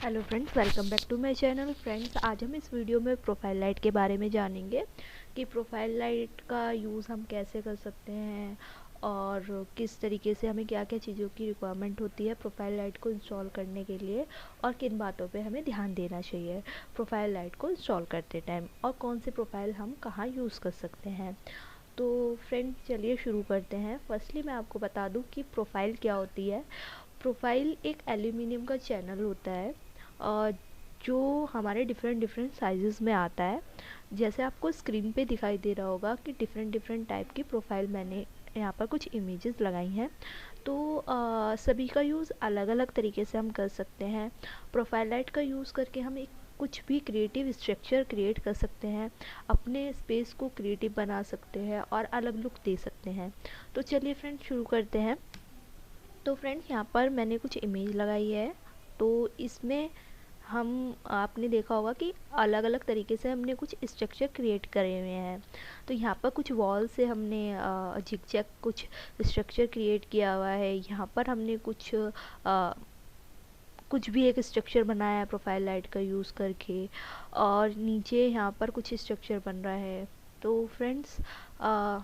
Hello friends, welcome back to my channel. Friends, आज हम इस वीडियो में प्रोफाइल लाइट के बारे में जानेंगे कि प्रोफाइल लाइट का यूज़ हम कैसे कर सकते हैं और किस तरीके से हमें क्या क्या चीज़ों की रिक्वायरमेंट होती है प्रोफाइल लाइट को इंस्टॉल करने के लिए और किन बातों पे हमें ध्यान देना चाहिए प्रोफाइल लाइट को इंस्टॉल करते टाइम और कौन से प्रोफाइल हम कहाँ यूज़ कर सकते हैं। तो फ्रेंड, चलिए शुरू करते हैं। फर्स्टली मैं आपको बता दूं कि प्रोफाइल क्या होती है। प्रोफाइल एक एल्यूमिनियम का चैनल होता है जो हमारे डिफरेंट डिफरेंट साइजेस में आता है। जैसे आपको स्क्रीन पे दिखाई दे रहा होगा कि डिफरेंट डिफरेंट टाइप की प्रोफाइल मैंने यहाँ पर कुछ इमेजेस लगाई हैं। तो सभी का यूज़ अलग अलग तरीके से हम कर सकते हैं। प्रोफाइल लाइट का यूज़ करके हम एक कुछ भी क्रिएटिव स्ट्रक्चर क्रिएट कर सकते हैं, अपने स्पेस को क्रिएटिव बना सकते हैं और अलग लुक दे सकते हैं। तो चलिए फ्रेंड, शुरू करते हैं। तो फ्रेंड्स, यहाँ पर मैंने कुछ इमेज लगाई है। तो इसमें हम आपने देखा होगा कि अलग अलग तरीके से हमने कुछ स्ट्रक्चर क्रिएट करे हुए हैं। तो यहाँ पर कुछ वॉल से हमने जिगजैग कुछ स्ट्रक्चर क्रिएट किया हुआ है। यहाँ पर हमने कुछ भी एक स्ट्रक्चर बनाया है प्रोफाइल लाइट का यूज़ करके, और नीचे यहाँ पर कुछ स्ट्रक्चर बन रहा है। तो फ्रेंड्स,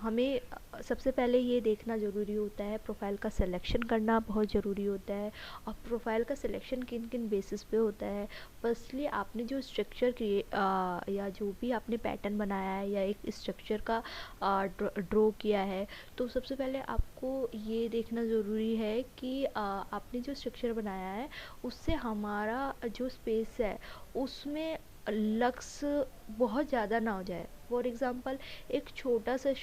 हमें सबसे पहले ये देखना ज़रूरी होता है, प्रोफाइल का सिलेक्शन करना बहुत ज़रूरी होता है। और प्रोफाइल का सिलेक्शन किन किन बेसिस पे होता है। फर्स्टली, आपने जो स्ट्रक्चर या जो भी आपने पैटर्न बनाया है या एक स्ट्रक्चर का ड्रॉ किया है, तो सबसे पहले आपको ये देखना ज़रूरी है कि आपने जो स्ट्रक्चर बनाया है उससे हमारा जो स्पेस है उसमें लक्स बहुत ज़्यादा ना हो जाए। फॉर एग्ज़ाम्पल, एक छोटा सा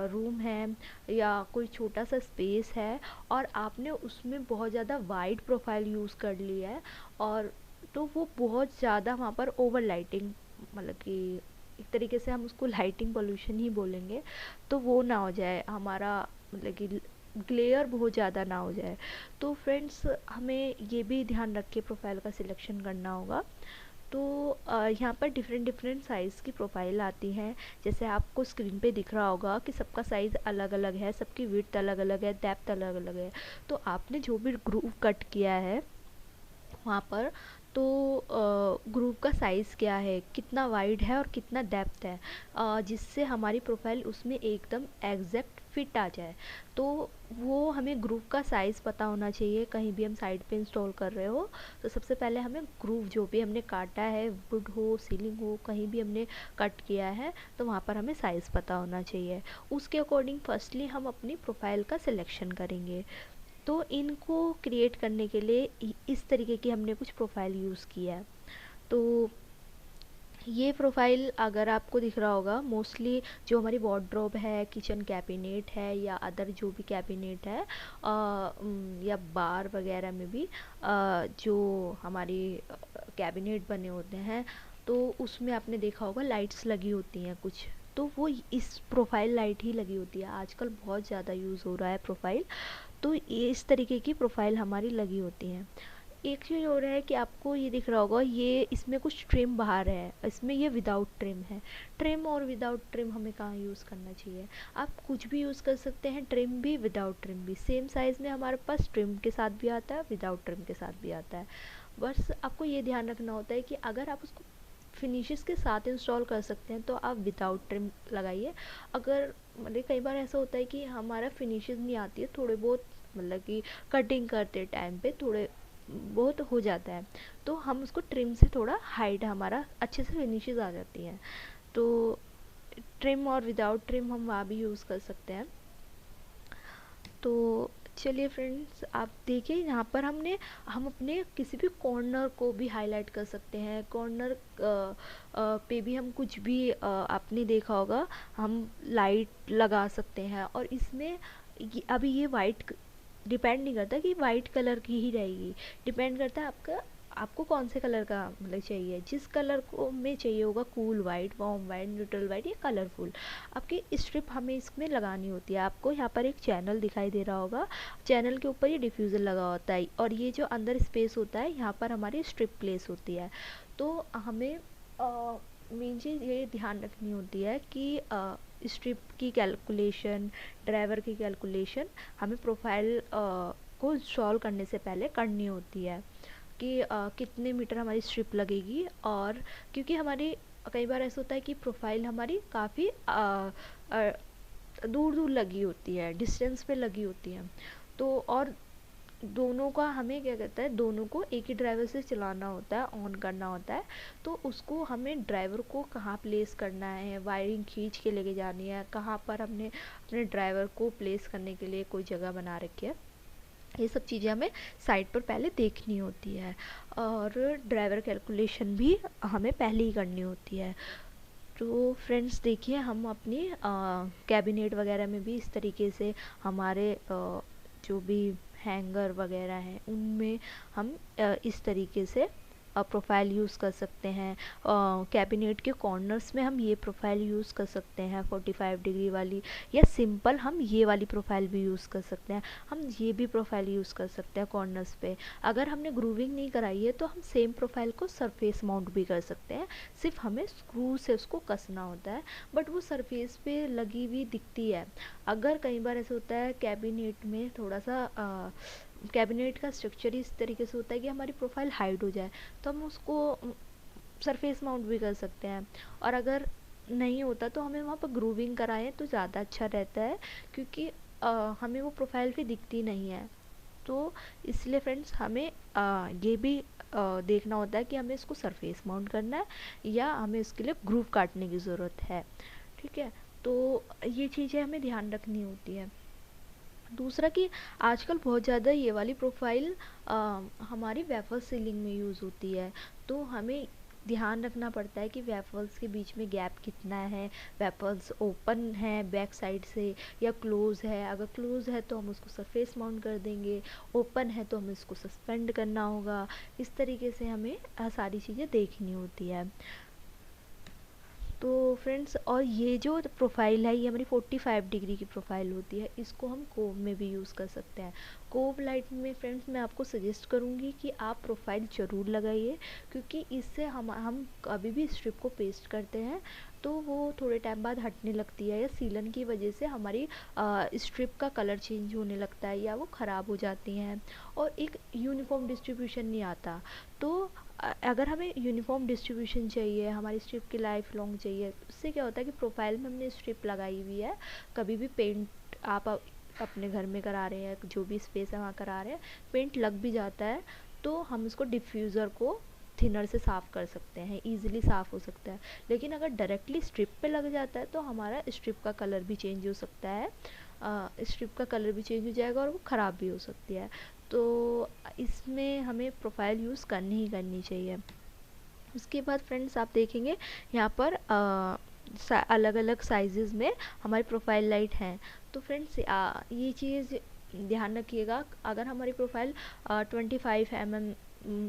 रूम है या कोई छोटा सा स्पेस है और आपने उसमें बहुत ज़्यादा वाइड प्रोफाइल यूज़ कर लिया है, और तो वो बहुत ज़्यादा वहाँ पर ओवर लाइटिंग, मतलब कि एक तरीके से हम उसको लाइटिंग पोल्यूशन ही बोलेंगे, तो वो ना हो जाए हमारा, मतलब कि ग्लेयर बहुत ज़्यादा ना हो जाए। तो फ्रेंड्स, हमें ये भी ध्यान रख के प्रोफाइल का सिलेक्शन करना होगा। तो यहाँ पर डिफरेंट डिफरेंट साइज़ की प्रोफाइल आती हैं। जैसे आपको स्क्रीन पे दिख रहा होगा कि सबका साइज़ अलग अलग है, सबकी विड्थ अलग अलग है, डेप्थ अलग अलग है। तो आपने जो भी ग्रूव कट किया है वहाँ पर, तो ग्रुप का साइज़ क्या है, कितना वाइड है और कितना डेप्थ है, जिससे हमारी प्रोफाइल उसमें एकदम एग्जैक्ट फिट आ जाए। तो वो हमें ग्रुप का साइज़ पता होना चाहिए। कहीं भी हम साइड पे इंस्टॉल कर रहे हो तो सबसे पहले हमें ग्रुप जो भी हमने काटा है, वुड हो, सीलिंग हो, कहीं भी हमने कट किया है, तो वहाँ पर हमें साइज़ पता होना चाहिए। उसके अकॉर्डिंग फर्स्टली हम अपनी प्रोफाइल का सिलेक्शन करेंगे। तो इनको क्रिएट करने के लिए इस तरीके की हमने कुछ प्रोफाइल यूज़ किया है। तो ये प्रोफाइल अगर आपको दिख रहा होगा, मोस्टली जो हमारी वार्डरोब है, किचन कैबिनेट है या अदर जो भी कैबिनेट है, या बार वगैरह में भी जो हमारी कैबिनेट बने होते हैं, तो उसमें आपने देखा होगा लाइट्स लगी होती हैं कुछ। तो वो इस प्रोफाइल लाइट ही लगी होती है। आजकल बहुत ज़्यादा यूज़ हो रहा है प्रोफाइल। तो ये इस तरीके की प्रोफाइल हमारी लगी होती हैं। एक चीज़ हो रहा है कि आपको ये दिख रहा होगा, ये इसमें कुछ ट्रिम बाहर है, इसमें ये विदाउट ट्रिम है। ट्रिम और विदाउट ट्रिम हमें कहाँ यूज़ करना चाहिए? आप कुछ भी यूज़ कर सकते हैं, ट्रिम भी विदाउट ट्रिम भी। सेम साइज़ में हमारे पास ट्रिम के साथ भी आता है, विदाउट ट्रिम के साथ भी आता है। बस आपको ये ध्यान रखना होता है कि अगर आप उसको फिनिशेस के साथ इंस्टॉल कर सकते हैं तो आप विदाउट ट्रिम लगाइए। अगर, मतलब कई बार ऐसा होता है कि हमारा फिनिशेस नहीं आती है, थोड़े बहुत, मतलब कि कटिंग करते टाइम पे थोड़े बहुत हो जाता है, तो हम उसको ट्रिम से थोड़ा हाइड हमारा अच्छे से फिनिशेस आ जाती हैं। तो ट्रिम और विदाउट ट्रिम हम वहाँ भी यूज़ कर सकते हैं। तो चलिए फ्रेंड्स, आप देखिए यहाँ पर हम अपने किसी भी कॉर्नर को भी हाईलाइट कर सकते हैं। कॉर्नर पे भी हम कुछ भी आपने देखा होगा, हम लाइट लगा सकते हैं। और इसमें अभी ये वाइट डिपेंड नहीं करता कि वाइट कलर की ही रहेगी, डिपेंड करता है आपको कौन से कलर का मतलब चाहिए। जिस कलर को में चाहिए होगा, cool white, warm white, neutral white या कलरफुल, आपकी स्ट्रिप हमें इसमें लगानी होती है। आपको यहाँ पर एक चैनल दिखाई दे रहा होगा, चैनल के ऊपर ये डिफ्यूज़र लगा होता है, और ये जो अंदर स्पेस होता है यहाँ पर हमारी स्ट्रिप प्लेस होती है। तो हमें मेन चीज़ ये ध्यान रखनी होती है कि स्ट्रिप की कैलकुलेशन, ड्राइवर की कैलकुलेशन हमें प्रोफाइल को इंस्टॉल करने से पहले करनी होती है। कि कितने मीटर हमारी स्ट्रिप लगेगी। और क्योंकि हमारी कई बार ऐसा होता है कि प्रोफाइल हमारी काफ़ी दूर दूर लगी होती है, डिस्टेंस पे लगी होती है। तो और दोनों का हमें क्या कहता है, दोनों को एक ही ड्राइवर से चलाना होता है, ऑन करना होता है। तो उसको हमें ड्राइवर को कहाँ प्लेस करना है, वायरिंग खींच के लेके जानी है, कहाँ पर हमने अपने ड्राइवर को प्लेस करने के लिए कोई जगह बना रखी है, ये सब चीज़ें हमें साइट पर पहले देखनी होती है। और ड्राइवर कैलकुलेशन भी हमें पहले ही करनी होती है। तो फ्रेंड्स देखिए, हम अपनी कैबिनेट वगैरह में भी इस तरीके से हमारे जो भी हैंगर वगैरह हैं उनमें हम इस तरीके से प्रोफाइल यूज़ कर सकते हैं। कैबिनेट के कॉर्नर्स में हम ये प्रोफाइल यूज़ कर सकते हैं 45 डिग्री वाली, या सिंपल हम ये वाली प्रोफाइल भी यूज़ कर सकते हैं। हम ये भी प्रोफाइल यूज़ कर सकते हैं कॉर्नर्स पे। अगर हमने ग्रूविंग नहीं कराई है तो हम सेम प्रोफाइल को सरफेस माउंट भी कर सकते हैं, सिर्फ हमें स्क्रू से उसको कसना होता है, बट वो सरफेस पे लगी हुई दिखती है। अगर कई बार ऐसा होता है कैबिनेट में थोड़ा सा कैबिनेट का स्ट्रक्चर इस तरीके से होता है कि हमारी प्रोफाइल हाइड हो जाए, तो हम उसको सरफेस माउंट भी कर सकते हैं। और अगर नहीं होता तो हमें वहाँ पर ग्रूविंग कराएं तो ज़्यादा अच्छा रहता है, क्योंकि हमें वो प्रोफाइल भी दिखती नहीं है। तो इसलिए फ्रेंड्स हमें ये भी देखना होता है कि हमें इसको सरफेस माउंट करना है या हमें इसके लिए ग्रूव काटने की ज़रूरत है। ठीक है, तो ये चीज़ें हमें ध्यान रखनी होती है। दूसरा कि आजकल बहुत ज़्यादा ये वाली प्रोफाइल हमारी वेफर सीलिंग में यूज़ होती है। तो हमें ध्यान रखना पड़ता है कि वेफर्स के बीच में गैप कितना है, वेफर्स ओपन है बैक साइड से या क्लोज है। अगर क्लोज है तो हम उसको सरफेस माउंट कर देंगे, ओपन है तो हमें इसको सस्पेंड करना होगा। इस तरीके से हमें सारी चीज़ें देखनी होती है। तो फ्रेंड्स, और ये जो प्रोफाइल है ये हमारी 45 डिग्री की प्रोफाइल होती है, इसको हम कोव में भी यूज़ कर सकते हैं। कोव लाइट में फ्रेंड्स मैं आपको सजेस्ट करूँगी कि आप प्रोफाइल ज़रूर लगाइए, क्योंकि इससे हम कभी भी स्ट्रिप को पेस्ट करते हैं तो वो थोड़े टाइम बाद हटने लगती है, या सीलन की वजह से हमारी स्ट्रिप का कलर चेंज होने लगता है या वो ख़राब हो जाती हैं और एक यूनिफॉर्म डिस्ट्रीब्यूशन नहीं आता। तो अगर हमें यूनिफॉर्म डिस्ट्रीब्यूशन चाहिए, हमारी स्ट्रिप की लाइफ लॉन्ग चाहिए, तो उससे क्या होता है कि प्रोफाइल में हमने स्ट्रिप लगाई हुई है, कभी भी पेंट आप अपने घर में करा रहे हैं, जो भी स्पेस है वहाँ करा रहे हैं, पेंट लग भी जाता है तो हम उसको डिफ्यूज़र को थिनर से साफ़ कर सकते हैं, ईज़िली साफ़ हो सकता है। लेकिन अगर डायरेक्टली स्ट्रिप पे लग जाता है तो हमारा स्ट्रिप का कलर भी चेंज हो सकता है, स्ट्रिप का कलर भी चेंज हो जाएगा और वो ख़राब भी हो सकती है। तो इसमें हमें प्रोफाइल यूज़ करनी ही करनी चाहिए। उसके बाद फ्रेंड्स आप देखेंगे यहाँ पर अलग अलग साइजेस में हमारी प्रोफाइल लाइट हैं। तो फ्रेंड्स ये चीज़ ध्यान रखिएगा, अगर हमारी प्रोफाइल 25 mm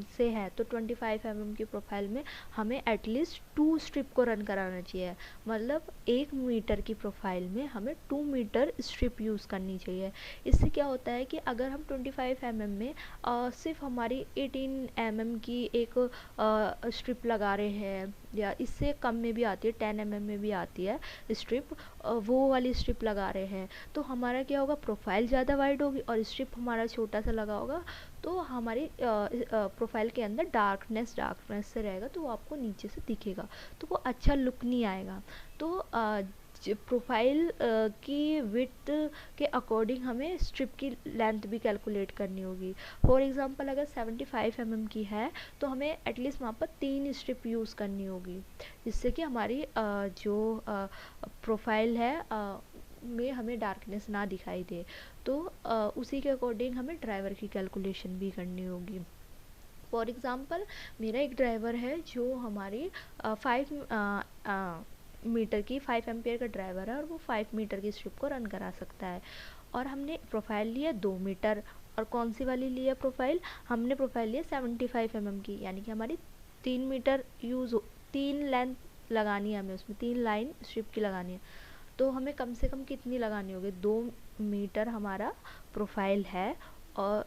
से है तो 25 mm की प्रोफाइल में हमें एटलीस्ट 2 स्ट्रिप को रन कराना चाहिए। मतलब 1 मीटर की प्रोफाइल में हमें 2 मीटर स्ट्रिप यूज़ करनी चाहिए। इससे क्या होता है कि अगर हम 25 mm में सिर्फ हमारी 18 mm की एक स्ट्रिप लगा रहे हैं, या इससे कम में भी आती है, 10 mm में भी आती है स्ट्रिप, वो वाली स्ट्रिप लगा रहे हैं, तो हमारा क्या होगा, प्रोफाइल ज़्यादा वाइड होगी और स्ट्रिप हमारा छोटा सा लगा होगा, तो हमारी प्रोफाइल के अंदर डार्कनेस से रहेगा, तो वो आपको नीचे से दिखेगा, तो वो अच्छा लुक नहीं आएगा। तो प्रोफाइल की विड्थ के अकॉर्डिंग हमें स्ट्रिप की लेंथ भी कैलकुलेट करनी होगी। फॉर एग्जांपल अगर 75 mm की है तो हमें एटलीस्ट वहाँ पर 3 स्ट्रिप यूज़ करनी होगी, जिससे कि हमारी जो प्रोफाइल है में हमें डार्कनेस ना दिखाई दे। तो उसी के अकॉर्डिंग हमें ड्राइवर की कैलकुलेशन भी करनी होगी। फॉर एग्ज़ाम्पल मेरा एक ड्राइवर है जो हमारी 5 मीटर की 5 एम्पियर का ड्राइवर है और वो 5 मीटर की स्ट्रिप को रन करा सकता है। और हमने प्रोफाइल लिया 2 मीटर, और कौन सी वाली लिया प्रोफाइल, हमने प्रोफाइल लिया 75 mm की, यानी कि हमारी 3 मीटर 3 लेंथ लगानी है, हमें उसमें 3 लाइन स्ट्रिप की लगानी है। तो हमें कम से कम कितनी लगानी होगी, 2 मीटर हमारा प्रोफाइल है, और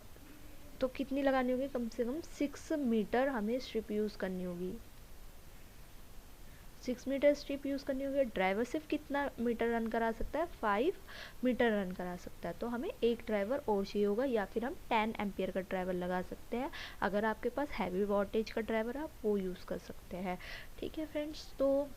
तो कितनी लगानी होगी, कम से कम 6 मीटर हमें स्ट्रिप यूज़ करनी होगी। 6 मीटर स्ट्रिप यूज़ करनी होगी। ड्राइवर सिर्फ कितना मीटर रन करा सकता है, 5 मीटर रन करा सकता है। तो हमें एक ड्राइवर और चाहिए होगा, या फिर हम 10 एम्पियर का ड्राइवर लगा सकते हैं। अगर आपके पास हैवी वोल्टेज का ड्राइवर है, आप वो यूज़ कर सकते हैं। ठीक है फ्रेंड्स, तो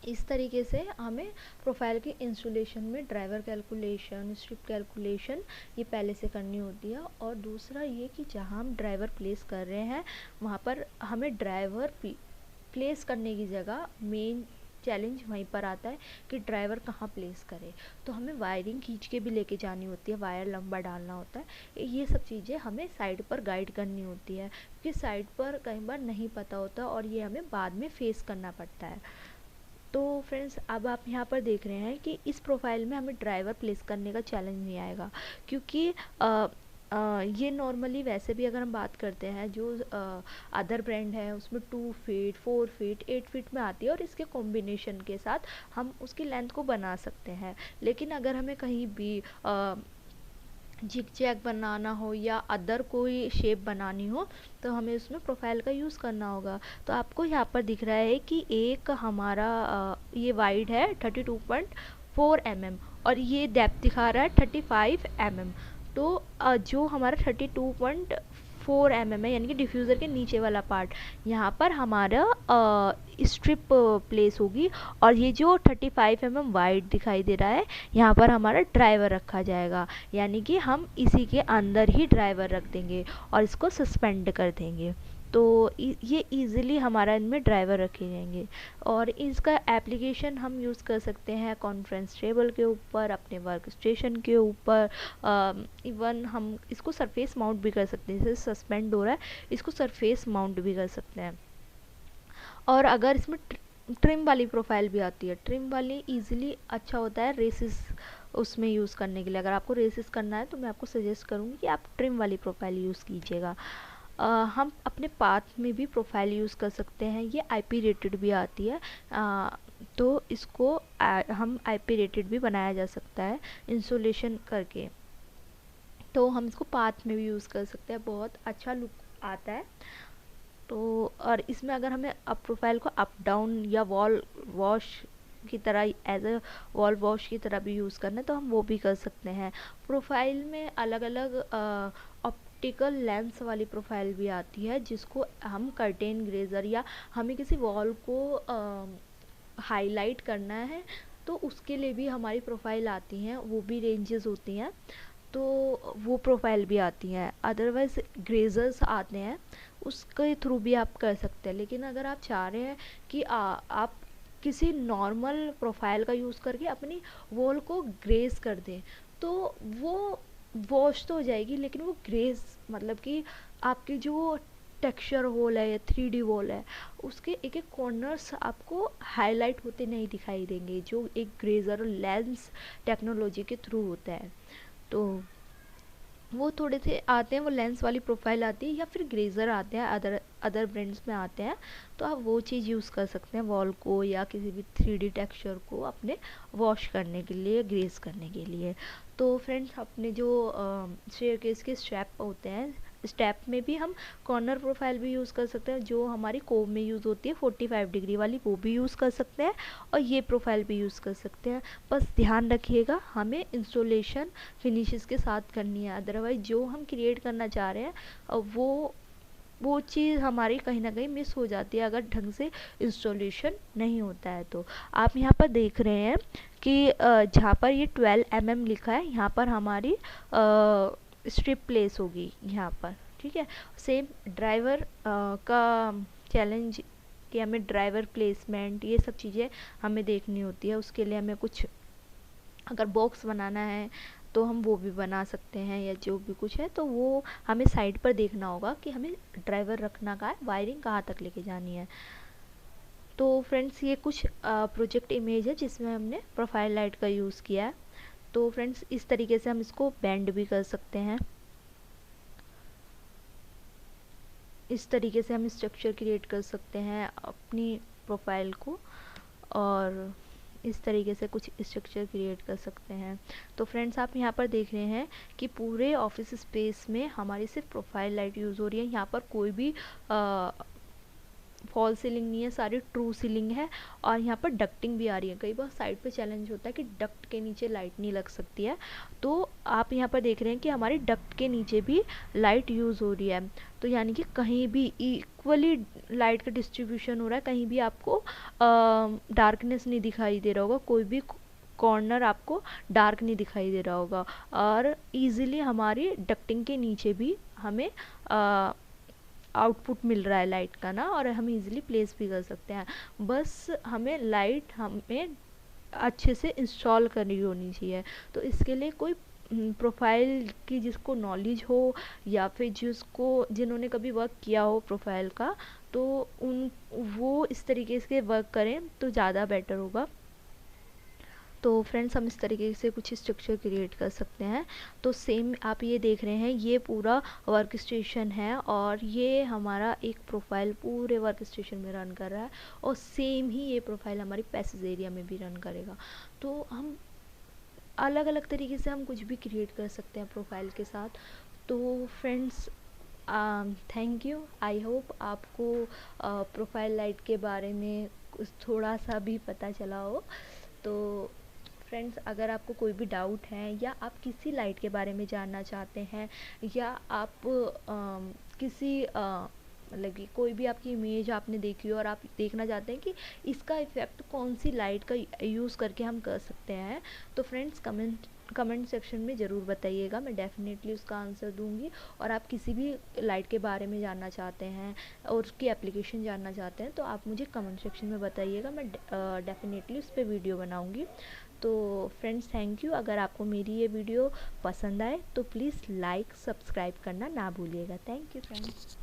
इस तरीके से हमें प्रोफाइल की इंस्टॉलेशन में ड्राइवर कैलकुलेशन, स्ट्रिप कैलकुलेशन ये पहले से करनी होती है। और दूसरा ये कि जहाँ हम ड्राइवर प्लेस कर रहे हैं वहाँ पर हमें ड्राइवर प्लेस करने की जगह मेन चैलेंज वहीं पर आता है कि ड्राइवर कहाँ प्लेस करे। तो हमें वायरिंग खींच के भी लेके जानी होती है, वायर लंबा डालना होता है। ये सब चीज़ें हमें साइड पर गाइड करनी होती है, क्योंकि साइड पर कई बार नहीं पता होता और ये हमें बाद में फेस करना पड़ता है। तो फ्रेंड्स, अब आप यहाँ पर देख रहे हैं कि इस प्रोफाइल में हमें ड्राइवर प्लेस करने का चैलेंज नहीं आएगा, क्योंकि ये नॉर्मली वैसे भी अगर हम बात करते हैं जो अदर ब्रांड है उसमें 2 फीट 4 फीट 8 फीट में आती है, और इसके कॉम्बिनेशन के साथ हम उसकी लेंथ को बना सकते हैं। लेकिन अगर हमें कहीं भी जिग जैग बनाना हो या अदर कोई शेप बनानी हो तो हमें उसमें प्रोफाइल का यूज़ करना होगा। तो आपको यहाँ पर दिख रहा है कि एक हमारा ये वाइड है 32.4 mm, और ये डेप्थ दिखा रहा है 35 mm। तो जो हमारा 32.4 mm है, यानी कि डिफ्यूज़र के नीचे वाला पार्ट, यहाँ पर हमारा स्ट्रिप प्लेस होगी। और ये जो 35 mm वाइड दिखाई दे रहा है, यहाँ पर हमारा ड्राइवर रखा जाएगा, यानी कि हम इसी के अंदर ही ड्राइवर रख देंगे और इसको सस्पेंड कर देंगे। तो ये इजीली हमारा इनमें ड्राइवर रखे जाएंगे। और इसका एप्लीकेशन हम यूज़ कर सकते हैं कॉन्फ्रेंस टेबल के ऊपर, अपने वर्क स्टेशन के ऊपर, इवन हम इसको सरफेस माउंट भी कर सकते हैं। जैसे सस्पेंड हो रहा है, इसको सरफेस माउंट भी कर सकते हैं। और अगर इसमें ट्रिम वाली प्रोफाइल भी आती है, ट्रिम वाली इजीली अच्छा होता है रेसिस उसमें यूज़ करने के लिए। अगर आपको रेसिस करना है तो मैं आपको सजेस्ट करूँगी कि आप ट्रिम वाली प्रोफाइल यूज़ कीजिएगा। हम अपने पाथ में भी प्रोफाइल यूज़ कर सकते हैं, ये आईपी रेटेड भी आती है। तो इसको हम आईपी रेटेड भी बनाया जा सकता है इंसुलेशन करके। तो हम इसको पाथ में भी यूज़ कर सकते हैं, बहुत अच्छा लुक आता है। तो और इसमें अगर हमें अप प्रोफाइल को अप डाउन या वॉल वॉश की तरह, एज अ वॉल वॉश की तरह भी यूज़ करना है तो हम वो भी कर सकते हैं। प्रोफाइल में अलग अलग ऑप्टिकल लेंस वाली प्रोफाइल भी आती है, जिसको हम कर्टेन ग्रेजर या हमें किसी वॉल को हाईलाइट करना है तो उसके लिए भी हमारी प्रोफाइल आती हैं, वो भी रेंजेस होती हैं, तो वो प्रोफाइल भी आती हैं। अदरवाइज़ ग्रेजर्स आते हैं, उसके थ्रू भी आप कर सकते हैं। लेकिन अगर आप चाह रहे हैं कि आप किसी नॉर्मल प्रोफाइल का यूज़ करके अपनी वॉल को ग्रेस कर दें, तो वो वॉश तो हो जाएगी, लेकिन वो ग्रेस मतलब कि आपकी जो टेक्सचर वॉल है या 3D वॉल है, उसके एक एक कॉर्नर्स आपको हाईलाइट होते नहीं दिखाई देंगे, जो एक ग्रेजर लेंस टेक्नोलॉजी के थ्रू होता है। तो वो थोड़े से आते हैं, वो लेंस वाली प्रोफाइल आती है, या फिर ग्रेजर आते हैं, अदर ब्रांड्स में आते हैं। तो आप वो चीज़ यूज़ कर सकते हैं वॉल को या किसी भी 3D टेक्सचर को अपने वॉश करने के लिए, ग्रेस करने के लिए। तो फ्रेंड्स, अपने जो स्टेयरकेस के स्टेप होते हैं, स्टेप में भी हम कॉर्नर प्रोफाइल भी यूज़ कर सकते हैं, जो हमारी कोब में यूज़ होती है 45 डिग्री वाली, वो भी यूज़ कर सकते हैं, और ये प्रोफाइल भी यूज़ कर सकते हैं। बस ध्यान रखिएगा, हमें इंस्टॉलेशन फिनिशेस के साथ करनी है, अदरवाइज जो हम क्रिएट करना चाह रहे हैं वो चीज़ हमारी कहीं ना कहीं मिस हो जाती है अगर ढंग से इंस्टॉलेशन नहीं होता है। तो आप यहाँ पर देख रहे हैं कि जहाँ पर ये 12 mm लिखा है, यहाँ पर हमारी स्ट्रिप प्लेस होगी यहाँ पर। ठीक है, सेम ड्राइवर का चैलेंज कि हमें ड्राइवर प्लेसमेंट, ये सब चीज़ें हमें देखनी होती है। उसके लिए हमें कुछ अगर बॉक्स बनाना है तो हम वो भी बना सकते हैं, या जो भी कुछ है तो वो हमें साइड पर देखना होगा कि हमें ड्राइवर रखना कहाँ है, वायरिंग कहाँ तक लेके जानी है। तो फ्रेंड्स, ये कुछ प्रोजेक्ट इमेज है जिसमें हमने प्रोफाइल लाइट का यूज़ किया है। तो फ्रेंड्स, इस तरीके से हम इसको बेंड भी कर सकते हैं, इस तरीके से हम स्ट्रक्चर क्रिएट कर सकते हैं अपनी प्रोफाइल को, और इस तरीके से कुछ स्ट्रक्चर क्रिएट कर सकते हैं। तो फ्रेंड्स, आप यहाँ पर देख रहे हैं कि पूरे ऑफिस स्पेस में हमारी सिर्फ प्रोफाइल लाइट यूज़ हो रही है। यहाँ पर कोई भी फॉल सीलिंग नहीं है, सारी ट्रू सीलिंग है। और यहाँ पर डक्टिंग भी आ रही है। कई बार साइड पे चैलेंज होता है कि डक्ट के नीचे लाइट नहीं लग सकती है, तो आप यहाँ पर देख रहे हैं कि हमारी डक्ट के नीचे भी लाइट यूज़ हो रही है। तो यानी कि कहीं भी इक्वली लाइट का डिस्ट्रीब्यूशन हो रहा है, कहीं भी आपको डार्कनेस नहीं दिखाई दे रहा होगा, कोई भी कॉर्नर आपको डार्क नहीं दिखाई दे रहा होगा। और इजीली हमारी डक्टिंग के नीचे भी हमें आउटपुट मिल रहा है लाइट का ना, और हम इजीली प्लेस भी कर सकते हैं। बस हमें लाइट हमें अच्छे से इंस्टॉल करनी होनी चाहिए। तो इसके लिए कोई प्रोफाइल की जिसको नॉलेज हो, या फिर जिन्होंने कभी वर्क किया हो प्रोफाइल का, तो उन वो इस तरीके से वर्क करें तो ज़्यादा बेटर होगा। तो फ्रेंड्स, हम इस तरीके से कुछ स्ट्रक्चर क्रिएट कर सकते हैं। तो सेम आप ये देख रहे हैं, ये पूरा वर्क स्टेशन है, और ये हमारा एक प्रोफाइल पूरे वर्क स्टेशन में रन कर रहा है, और सेम ही ये प्रोफाइल हमारी पैसेज एरिया में भी रन करेगा। तो हम अलग अलग तरीके से हम कुछ भी क्रिएट कर सकते हैं प्रोफाइल के साथ। तो friends, thank you. I hope आपको प्रोफाइल लाइट के बारे में कुछ थोड़ा सा भी पता चला हो। तो फ्रेंड्स, अगर आपको कोई भी डाउट है, या आप किसी लाइट के बारे में जानना चाहते हैं, या आप किसी मतलब कि कोई भी आपकी इमेज आपने देखी हो और आप देखना चाहते हैं कि इसका इफ़ेक्ट कौन सी लाइट का यूज़ करके हम कर सकते हैं, तो फ्रेंड्स कमेंट सेक्शन में ज़रूर बताइएगा, मैं डेफिनेटली उसका आंसर दूंगी। और आप किसी भी लाइट के बारे में जानना चाहते हैं और उसकी एप्लीकेशन जानना चाहते हैं, तो आप मुझे कमेंट सेक्शन में बताइएगा, मैं डेफिनेटली उस पर वीडियो बनाऊंगी। तो फ्रेंड्स, थैंक यू। अगर आपको मेरी ये वीडियो पसंद आए तो प्लीज़ लाइक सब्सक्राइब करना ना भूलिएगा। Thank you friends.